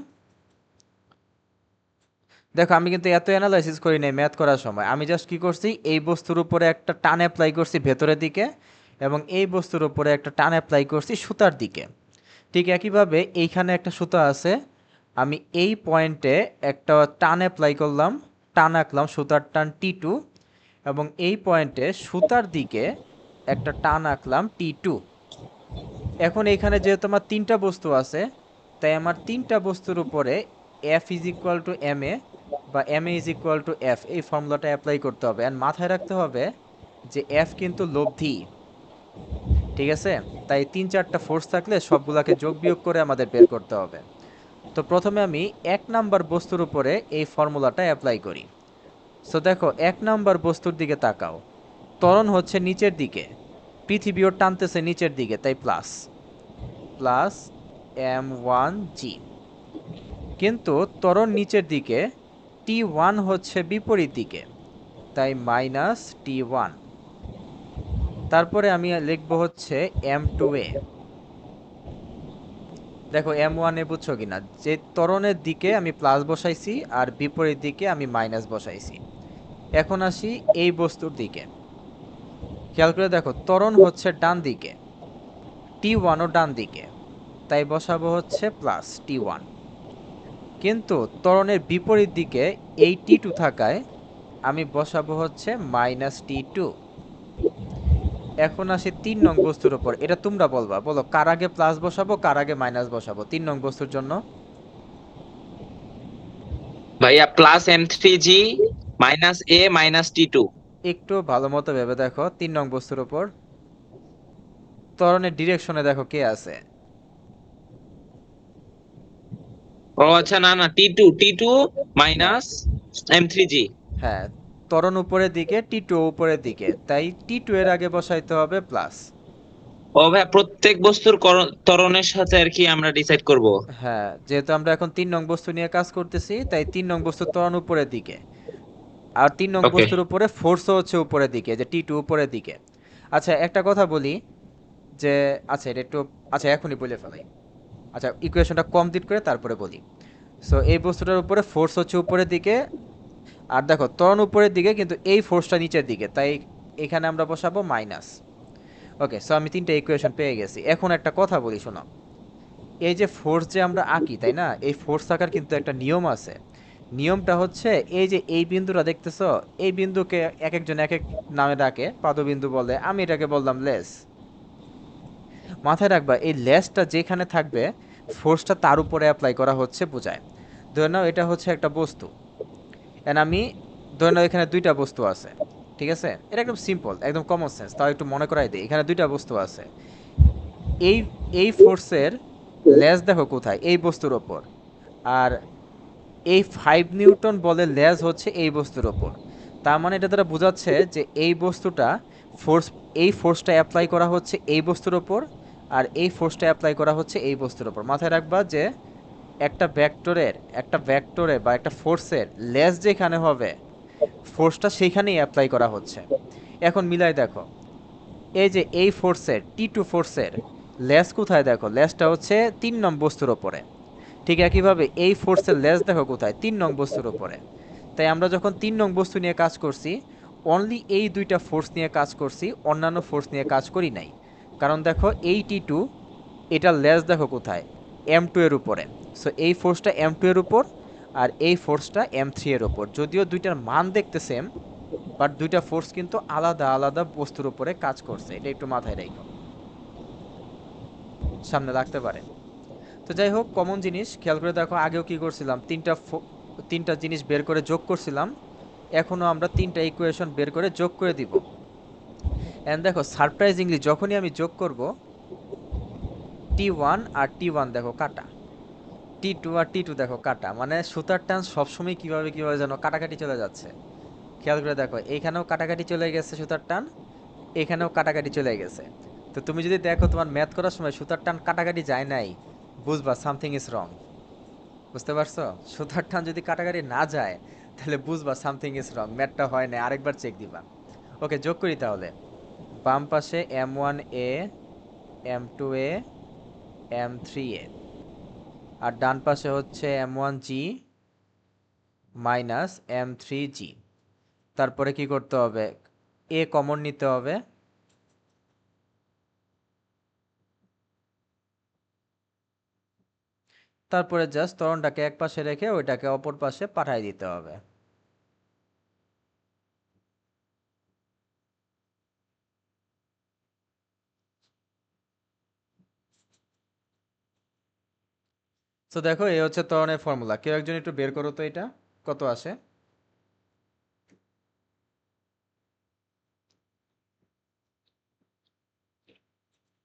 দেখো আমি কিন্তু এত অ্যানালাইসিস করি নাই ম্যাথ করার সময়, আমি জাস্ট কি করছি, এই বস্তুর উপরে একটা টান অ্যাপ্লাই করছি ভেতরের দিকে, এবং এই বস্তুর উপরে একটা টান অ্যাপ্লাই করছি সুতার দিকে। ঠিক একইভাবে এইখানে একটা সুতা আছে, আমি এই পয়েন্টে একটা টান অ্যাপ্লাই করলাম, টান আঁকলাম সুতার টান T2, এবং এই পয়েন্টে সুতার দিকে একটা টান আঁকলাম T2। এখন এইখানে যেহেতু আমার তিনটা বস্তু আছে, তাই আমার তিনটা বস্তুর উপরে F is equal to m a বা m a is equal to F এই ফর্মুলাটা অ্যাপ্লাই করতে হবে। অ্যান্ড মাথায় রাখতে হবে যে এফ কিন্তু লব্ধি, ঠিক আছে? তাই 3-4টা ফোর্স থাকলে সবগুলাকে যোগ বিয়োগ করে আমাদের বের করতে হবে। তো প্রথমে আমি 1 নাম্বার বস্তুর উপরে এই ফর্মুলাটা অ্যাপ্লাই করি। সো দেখো 1 নাম্বার বস্তুর দিকে তাকাও, ত্বরণ হচ্ছে নিচের দিকে, পৃথিবীও টানতেছে নিচের দিকে, তাই প্লাস প্লাস m1g। কিন্তু ত্বরণ নিচের দিকে, T1 হচ্ছে বিপরীত দিকে, তাই মাইনাস T1। তারপরে আমি লিখব হচ্ছে m2a। দেখো m1 এ বুঝছো কিনা, যে ত্বরণের দিকে আমি প্লাস বসাইছি আর বিপরীত দিকে আমি মাইনাস বসাইছি। এখন আসি এই বস্তুর দিকে, খেয়াল করে দেখো ত্বরণ হচ্ছে ডান দিকে, T1 ও ডান দিকে, তাই বসাবো হচ্ছে প্লাস T1। কিন্তু ত্বরণের বিপরীত দিকে এই T2 থাকায় আমি বসাবো হচ্ছে মাইনাস T2। এখন আসি 3 নং বস্তুর উপর, এটা তোমরা বলবা, বলো কার আগে প্লাস বসাবো কার আগে মাইনাস বসাবো 3 নং বস্তুর জন্য। ভাইয়া plus M3G minus A minus T2। একটু ভালো মতো ভেবে দেখো 3 নং বস্তুর উপর ত্বরণের ডিরেকশনে দেখো কে আছে। ও আচ্ছা, না না, T2 মাইনাস M3G। হ্যাঁ, ত্বরণ উপরের দিকে, T2 উপরের দিকে, তাই T2 এর আগে বসাইতে হবে প্লাস। ও ভাইয়া, প্রত্যেক বস্তুর ত্বরণের সাথে আর কি আমরা ডিসাইড করব। হ্যাঁ, যেহেতু আমরা এখন 3 নং বস্তু নিয়ে কাজ করতেছি, তাই 3 নং বস্তুর ত্বরণ উপরের দিকে, আর 3 নং ওকে। বস্তুর উপরে ফোর্সও হচ্ছে উপরের দিকে, যে T2 উপরের দিকে। আচ্ছা একটা কথা বলি, যে আচ্ছা এটা একটু, আচ্ছা এখনই বলে ফেলাই, আচ্ছা ইকুয়েশনটা কমপ্লিট করে তারপরে বলি। সো এই বস্তুটার উপরে ফোর্স হচ্ছে উপরের দিকে, আর দেখো ত্বরণ উপরের দিকে কিন্তু এই ফোর্সটা নিচের দিকে, তাই এখানে আমরা বসাবো মাইনাস। ওকে, সো আমি 3টা ইকুয়েশন পেয়ে গেছি। এখন একটা কথা বলি শোনো, এই যে ফোর্স যে আমরা আঁকি তাই না, এই ফোর্স আঁকার কিন্তু একটা নিয়ম আছে। নিয়মটা হচ্ছে এই যে এই বিন্দুটা দেখতেছো, এই বিন্দুকে এক একজন এক এক নামে ডাকে, পাদবিন্দু বলে, আমি এটাকে বললাম লেস। মাথায় রাখবা এই লেসটা যেখানে থাকবে ফোর্সটা তার উপরে অ্যাপ্লাই করা হচ্ছে বোঝায়। ধরে নাও এটা হচ্ছে একটা বস্তু, এন্ড আমি ধরে নাও এখানে 2টা বস্তু আছে, ঠিক আছে? এটা একদম সিম্পল, একদম কমন সেন্স, তাও একটু মনে করাই দিই। এখানে 2টা বস্তু আছে, এই এই ফোর্সের লেজ দেখো কোথায়, এই বস্তুর ওপর, আর এই 5 নিউটন বলে লেজ হচ্ছে এই বস্তুর ওপর। তার মানে এটা দ্বারা বোঝাচ্ছে যে এই বস্তুটা ফোর্স, এই ফোর্সটা অ্যাপ্লাই করা হচ্ছে এই বস্তুর ওপর, আর এই ফোর্সটা অ্যাপ্লাই করা হচ্ছে এই বস্তুর ওপর। মাথায় রাখবা যে একটা ভেক্টরে বা একটা ফোর্সের লেজ যেখানে হবে ফোর্সটা সেইখানেই অ্যাপ্লাই করা হচ্ছে। এখন মিলাই দেখো, এই যে এই ফোর্সের T2 ফোর্সের লেজ কোথায়, দেখো লেজটা হচ্ছে 3 নং বস্তুর ওপরে। ঠিক একইভাবে এই ফোর্সের লেজ দেখো কোথায়, 3 নং বস্তুর ওপরে। তাই আমরা যখন 3 নং বস্তু নিয়ে কাজ করছি, অনলি এই 2টা ফোর্স নিয়ে কাজ করছি, অন্যান্য ফোর্স নিয়ে কাজ করি নাই। কারণ দেখো এই T2, এটার লেজ দেখো কোথায়, M2 এর উপরে। সো এই ফোর্সটা M2 এর উপর, আর এই ফোর্সটা M3 এর উপর। যদিও দুইটার মান দেখতে সেম, বাট 2টা ফোর্স কিন্তু আলাদা আলাদা বস্তুর উপরে কাজ করছে, এটা একটু মাথায় রেখো, সামনে রাখতে পারে। তো যাই হোক, কমন জিনিস খেয়াল করে দেখো, আগেও কি করছিলাম, তিনটা জিনিস বের করে যোগ করছিলাম, এখনও আমরা 3টা ইকুয়েশন বের করে যোগ করে দিব। এন্ড দেখো সারপ্রাইজিংলি যখনই আমি যোগ করব, T1 আর T1 দেখো কাটা, T2 আর T2 দেখো কাটা, মানে সুতার টান সবসময় কিভাবে কিভাবে যেন কাটাকাটি চলে যাচ্ছে। খেয়াল করে দেখো এইখানেও কাটাকাটি চলে গেছে সুতার টান, এখানেও কাটাকাটি চলে গেছে। তো তুমি যদি দেখো তোমার ম্যাথ করার সময় সুতার টান কাটাকাটি যায় নাই, বুঝবা সামথিং ইজ রং। বুঝতে পারছো? সুতার টান যদি কাটাকাটি না যায়, তাহলে বুঝবা সামথিং ইজ রং, ম্যাথটা হয় না, আরেকবার চেক দিবা। ওকে, যোগ করি তাহলে। বাম পাশে M1A, M2A, M3A, আর ডান পাশে হচ্ছে M1G মাইনাস M3G। তারপরে কি করতে হবে, এ কমন নিতে হবে, তারপরে জাস্ট ত্বরণটাকে এক পাশে রেখে ওইটাকে অপর পাশে পাঠাই দিতে হবে। তো দেখো এই হচ্ছে ত্বরণের ফর্মুলা। কেউ একজন একটু বের করো তো এটা কত আসে।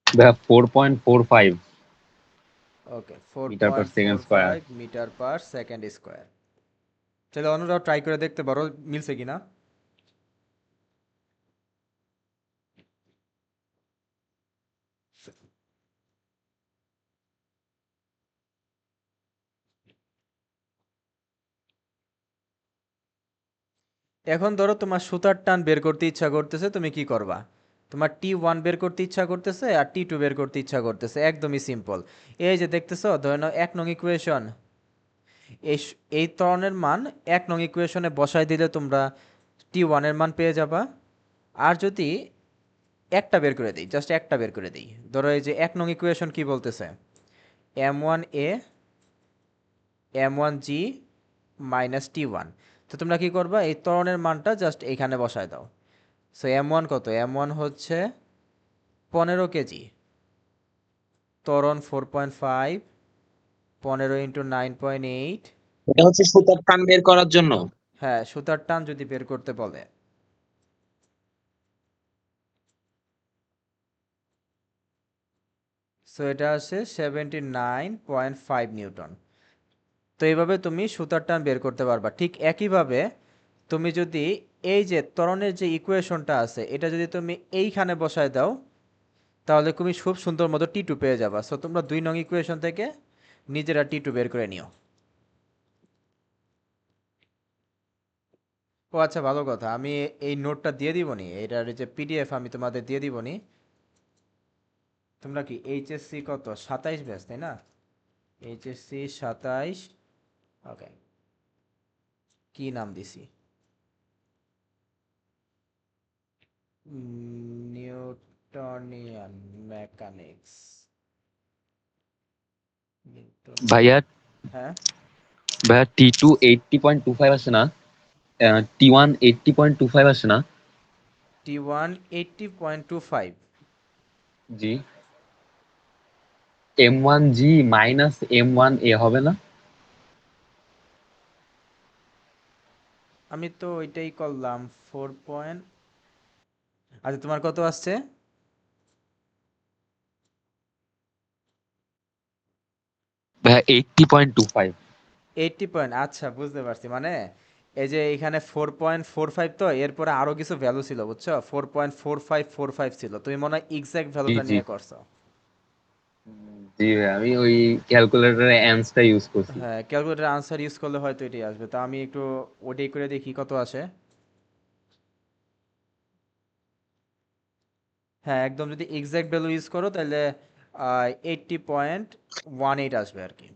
ভাইয়া 4.45 okay, four metre per point four second square. Five metre per second square. তাহলে অন্যরাও ট্রাই করে দেখতে পারো মিলছে কিনা। এখন ধরো তোমার সুতার টান বের করতে ইচ্ছা করতেছে, তুমি কি করবা? তোমার T1 বের করতে ইচ্ছা করতেছে আর T2 বের করতে ইচ্ছা করতেছে, একদমই সিম্পল। এই যে দেখতেছো, ধরে নাও 1 নং ইকুয়েশন, এই ত্বরণের মান 1 নং ইকুয়েশনে বসাই দিলে তোমরা T1 এর মান পেয়ে যাবা। আর যদি একটা বের করে দিই, জাস্ট একটা বের করে দিই, ধরো এই যে 1 নং ইকুয়েশন কি বলতেছে, M1A M1G মাইনাস T1। তো তোমরা কি করবা, এই ত্বরণের মানটা জাস্ট এইখানে বসায় দাও। সো M1 কত? M1 হচ্ছে 15 কেজি, ত্বরণ 4.5, 15 × 9.8। এটা হচ্ছে সুতার টান বের করার জন্য। হ্যাঁ, সুতার টান যদি বের করতে বলে। সো এটা আসে 79.5 নিউটন। তো এইভাবে তুমি সুতার টান বের করতে পারবা। ঠিক একইভাবে তুমি যদি এই যে ত্বরণের যে ইকুয়েশনটা আছে এটা যদি তুমি এইখানে বসায় দাও, তাহলে তুমি খুব সুন্দর মতো T2 পেয়ে যাবা। সো তোমরা 2 নং ইকুয়েশন থেকে নিজেরা T2 বের করে নিও। ও আচ্ছা, ভালো কথা, আমি এই নোটটা দিয়ে দিবনি, এটার যে পিডিএফ আমি তোমাদের দিয়ে দিবনি। তোমরা কি এইচএসসি কত 27 ব্যাচ তাই না? এইচএসসি 27। ওকে, কি নাম দিছি? Newtonian mechanics. ভাইয়া হ্যাঁ, ভাইয়া T2 80.25 আছে না? T1 80.25 আছে না? T1 80.25। জি। M1G মাইনাস M1A হবে না? আমি তো ওইটাই করলাম 4 আচ্ছা, তোমার কত আসছে? ভাইয়া 80.25। 80 আচ্ছা, বুঝতে পারছি। মানে এই যে এখানে 4.45, তো এরপরে আরো কিছু ভ্যালু ছিল বুঝছো, 4.4545 ছিল, তুমি মনে হয় এক্সাক্ট জি ভ্যালুটা জি নিয়ে করছো। জি ভাইয়া, আমি ওই ক্যালকুলেটরের অ্যান্সারটা ইউজ করছি। হ্যাঁ, ক্যালকুলেটর আনসার ইউজ করলে হয়তো এটাই আসবে। তো আমি একটু ওটাই করে দেখি কত আসে। হ্যাঁ, একদম যদি এক্সাক্ট ভ্যালু ইউজ করো তাহলে 80.18 আসবে আর কি।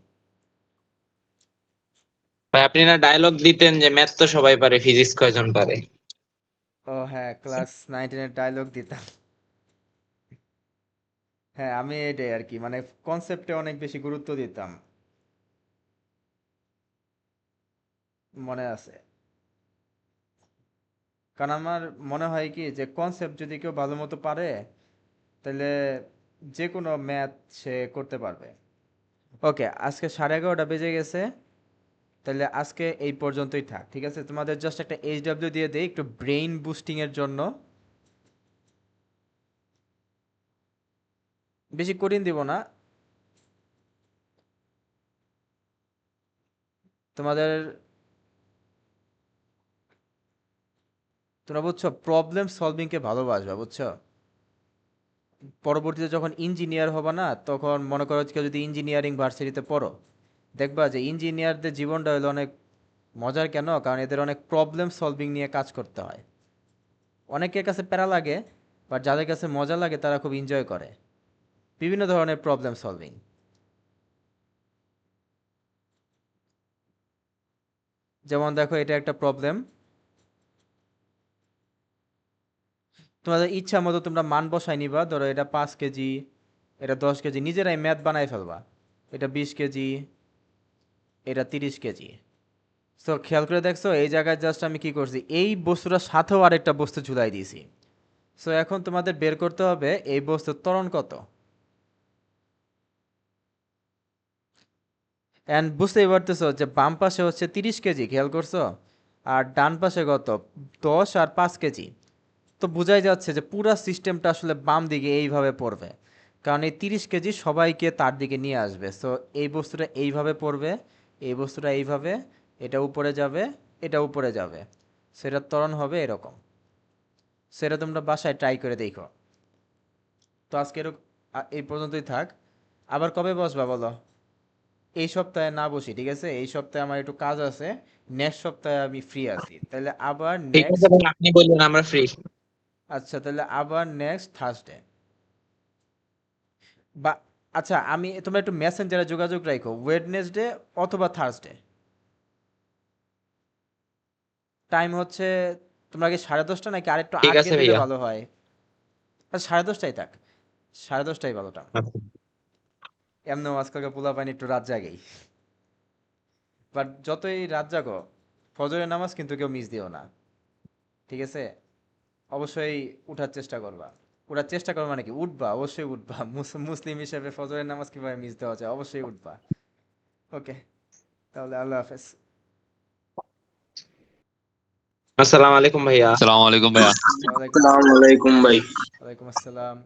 ভাই আপনি না ডায়লগ দিতেন যে ম্যাথ তো সবাই পারে, ফিজিক্স কয়জন পারে? ও হ্যাঁ, ক্লাস 19-এর ডায়লগ দিতাম। হ্যাঁ, আমি এটাই আর কি, মানে কনসেপ্টে অনেক বেশি গুরুত্ব দিতাম, মনে আছে। কারণ আমার মনে হয় কি যে কনসেপ্ট যদি কেউ ভালো মতো পারে তাহলে যে কোনো ম্যাথ সে করতে পারবে। ওকে, আজকে 11:30 বেজে গেছে, তাহলে আজকে এই পর্যন্তই থাক, ঠিক আছে? তোমাদের জাস্ট একটা এইচডব্লিউ দিয়ে দেই একটু ব্রেইন বুস্টিং এর জন্য। বেশি কঠিন দিব না তোমাদের। তোমরা বুঝছো, প্রবলেম সলভিং কে ভালোবাসবা বুঝছো। পরবর্তীতে যখন ইঞ্জিনিয়ার হবে না, তখন মনে করো কেউ যদি ইঞ্জিনিয়ারিং ভার্সিটিতে পড়ো, দেখবা যে ইঞ্জিনিয়ারদের জীবনটা হলো অনেক মজার। কেন? কারণ এদের অনেক প্রবলেম সলভিং নিয়ে কাজ করতে হয়। অনেকের কাছে প্যারা লাগে, বাট যাদের কাছে মজা লাগে তারা খুব এনজয় করে বিভিন্ন ধরনের প্রবলেম সলভিং। যেমন দেখো, এটা একটা প্রবলেম, তোমাদের ইচ্ছা মতো তোমরা মান বসাই নিবা। ধরো এটা 5 কেজি, এটা 10 কেজি, নিজেরাই ম্যাথ বানাই ফেলবা। এটা 20 কেজি, এটা 30 কেজি। সো খেয়াল করে দেখছো এই জায়গায় জাস্ট আমি কি করছি, এই বস্তুটার সাথেও আরেকটা বস্তু ঝুলাই দিয়েছি। সো এখন তোমাদের বের করতে হবে এই বস্তুর ত্বরণ কত। অ্যান্ড বুঝতেই পারতেছো যে বাম পাশে হচ্ছে 30 কেজি, খেয়াল করছো, আর ডান পাশে কত, 10 আর 5 কেজি। তো বোঝাই যাচ্ছে যে পুরো সিস্টেমটা আসলে বাম দিকে এইভাবে পড়বে, কারণ এই 30 কেজি সবাইকে তার দিকে নিয়ে আসবে। সো এই বস্তুটা এইভাবে পড়বে, এই বস্তুটা এইভাবে, এটা উপরে যাবে, এটা উপরে যাবে, সেটার ত্বরণ হবে এরকম। সেটা তোমরা বাসায় ট্রাই করে দেখো। তো আজকে এরকম এই পর্যন্তই থাক। আবার কবে বসবা বলো? এই সপ্তাহে না বসি, ঠিক আছে? এই সপ্তাহে আমার একটু কাজ আছে, নেক্সট সপ্তাহে আমি ফ্রি আছি, তাহলে আবার ঠিক আছে নেক্সট। ভাই, আপনি বললেন আমরা ফ্রি। আচ্ছা, তাহলে আবার নেক্সট থার্সডে বা, আচ্ছা আমি, তোমরা একটু মেসেঞ্জারে যোগাযোগ রাখো, ওয়েডনেসডে অথবা থার্সডে। টাইম হচ্ছে, তোমরা কি 10:30 নাকি আরেকটু ঠিক আগে আছে দিলে ভাইয়া। ভালো হয়? আচ্ছা 10:30টাই থাক, 10:30টাই ভালো টাইম। আচ্ছা। এমনিও আজকালকার পোলা পানি একটু রাত জাগেই, বাট যতই রাত জাগো ফজরের নামাজ কিন্তু কেউ মিস দিও না, ঠিক আছে? অবশ্যই উঠার চেষ্টা করবা। উঠার চেষ্টা করবা মানে কি, উঠবা, অবশ্যই উঠবা। মুসলিম হিসেবে ফজরের নামাজ কিভাবে মিস দেওয়া যায়, অবশ্যই উঠবা। ওকে, তাহলে আল্লাহ হাফেজ। আসসালামু আলাইকুম ভাইয়া। আসসালামু আলাইকুম ভাইয়া। ওয়ালাইকুম আসসালামু আসসালাম। আলাইকুম ভাই। ওয়ালাইকুম আসসালাম।